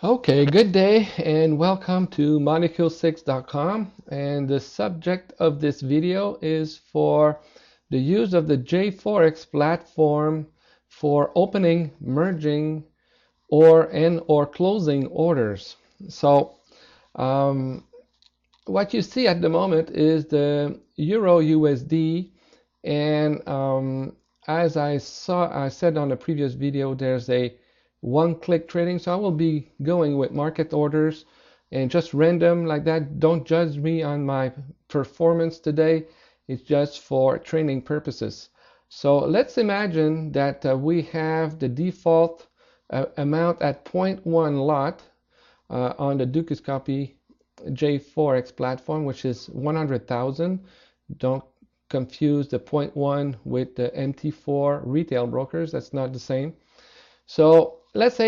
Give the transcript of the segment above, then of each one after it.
Okay, good day and welcome to molecule6.com, and the subject of this video is for the use of the JForex platform for opening, merging, or closing orders. So what you see at the moment is the Euro USD, and as I said on the previous video, there's a one-click trading, so I will be going with market orders and just random like that. Don't judge me on my performance today. It's just for training purposes. So let's imagine that we have the default amount at 0.1 lot on the Dukascopy JForex platform, which is 100,000. Don't confuse the 0.1 with the MT4 retail brokers. That's not the same. So let's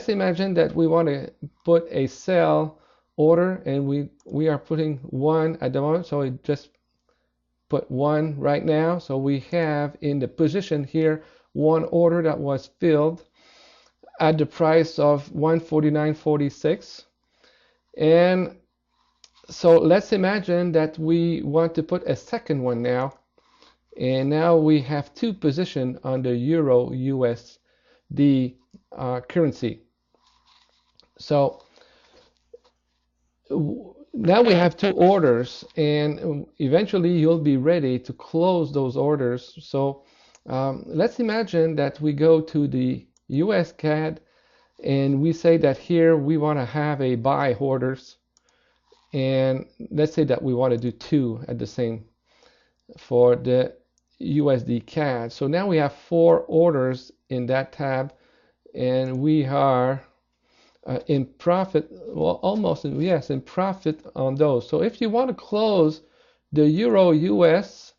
imagine that we want to put a sell order, and we are putting one at the moment, so we just put one right now. So we have in the position here one order that was filled at the price of 149.46, and so let's imagine that we want to put a second one now, and now we have two positions on the Euro USD currency. So now we have two orders, and eventually you'll be ready to close those orders. So let's imagine that we go to the US CAD and we say that here we want to have a buy orders, and let's say that we want to do two at the same for the USD CAD. So now we have four orders in that tab, and we are in profit, well, almost, yes, in profit on those. So if you want to close the Euro US,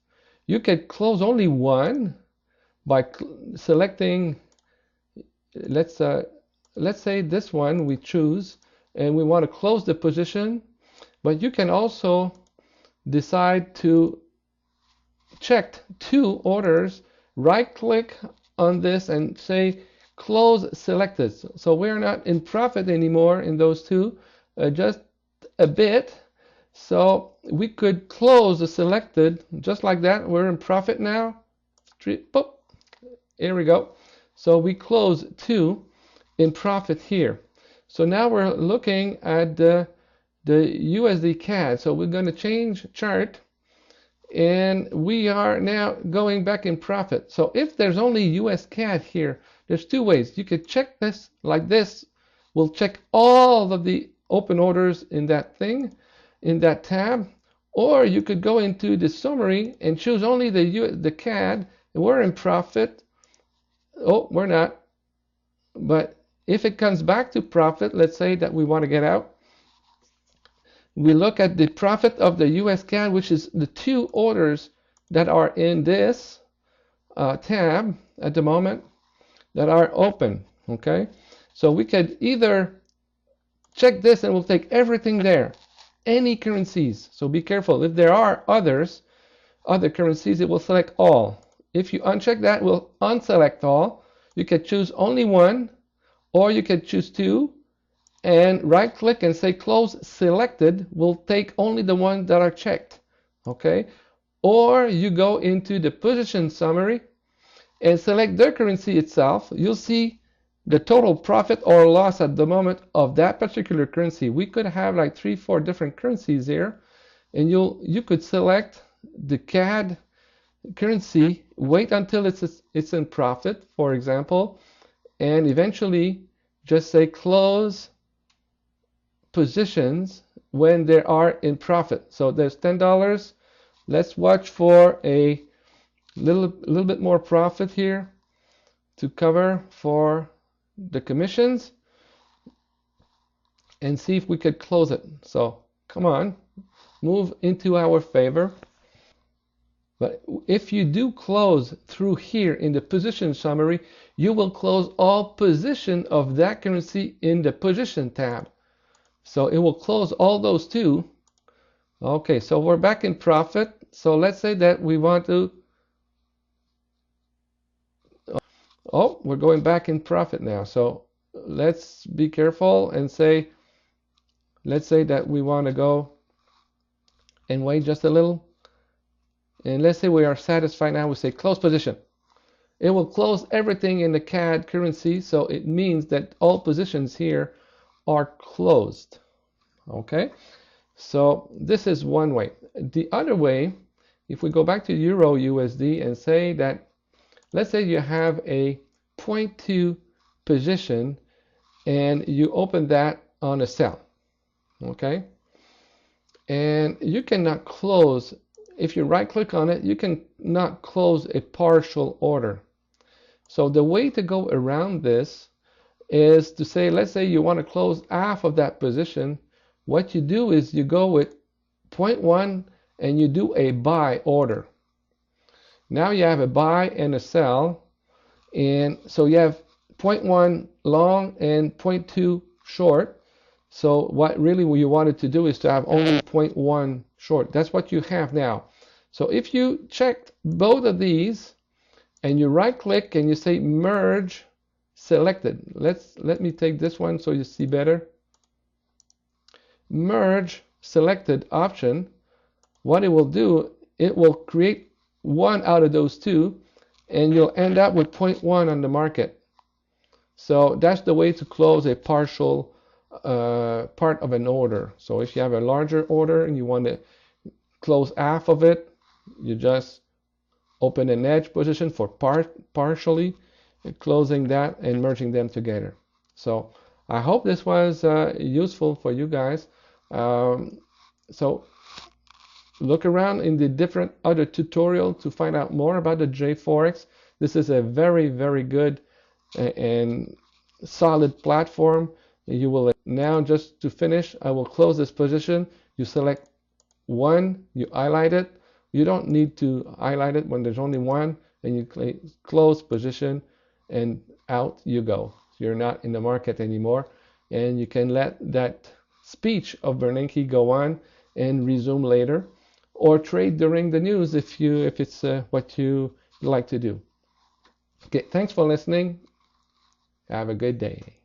you could close only one by selecting, let's say this one we choose, and we want to close the position. But you can also decide to check two orders, right click on this and say close selected. So we're not in profit anymore in those two, just a bit. So we could close the selected just like that. We're in profit now. Boop. Here we go. So we close two in profit here. So now we're looking at the USD CAD. So we're going to change chart, and we are now going back in profit. So if there's only US CAD here, there's two ways. You could check this like this. We'll check all of the open orders in that thing, in that tab, or you could go into the summary and choose only the CAD, and we're in profit. Oh, we're not. But if it comes back to profit, let's say that we want to get out, we look at the profit of the US CAD, which is the two orders that are in this tab at the moment that are open. Okay, so we could either check this and we'll take everything there, any currencies. So be careful. If there are other currencies, it will select all. If you uncheck that, it will unselect all. You could choose only one, or you could choose two, and right click and say close selected. Will take only the ones that are checked. Okay, or you go into the position summary and select the currency itself. You'll see the total profit or loss at the moment of that particular currency. We could have like 3-4 different currencies here, and you could select the CAD currency, wait until it's in profit, for example, and eventually just say close positions when they are in profit. So there's $10. Let's watch for a little bit more profit here to cover for the commissions, and see if we could close it. So come on, move into our favor. But if you do close through here in the position summary, you will close all position of that currency in the position tab. So it will close all those two. Okay, so we're back in profit. So let's say that we want to, oh, we're going back in profit now. So let's be careful and say, let's say that we want to go and wait just a little. And let's say we are satisfied now. We say close position. It will close everything in the CAD currency, so it means that all positions here are closed. Okay, so this is one way. The other way, if we go back to Euro USD and say that, let's say you have a 0.2 position and you open that on a sell, okay, and you cannot close. If you right click on it, you cannot close a partial order. So the way to go around this is to say, let's say you want to close half of that position. What you do is you go with 0.1 and you do a buy order. Now you have a buy and a sell, and so you have 0.1 long and 0.2 short. So what really you wanted to do is to have only 0.1 short. That's what you have now. So if you checked both of these and you right click and you say merge selected, let me take this one so you see better. Merge selected option, what it will do, it will create one out of those two and you'll end up with 0.1 on the market. So that's the way to close a partial part of an order. So if you have a larger order and you want to close half of it, you just open an edge position for partially closing that and merging them together. So I hope this was useful for you guys. So look around in the different other tutorials to find out more about the JForex. This is a very, very good and solid platform. You will now, just to finish, I will close this position. You select one, you highlight it. You don't need to highlight it when there's only one, and you close position and out you go. You're not in the market anymore, and you can let that speech of Bernanke go on and resume later, or trade during the news if it's what you like to do. Okay, thanks for listening. Have a good day.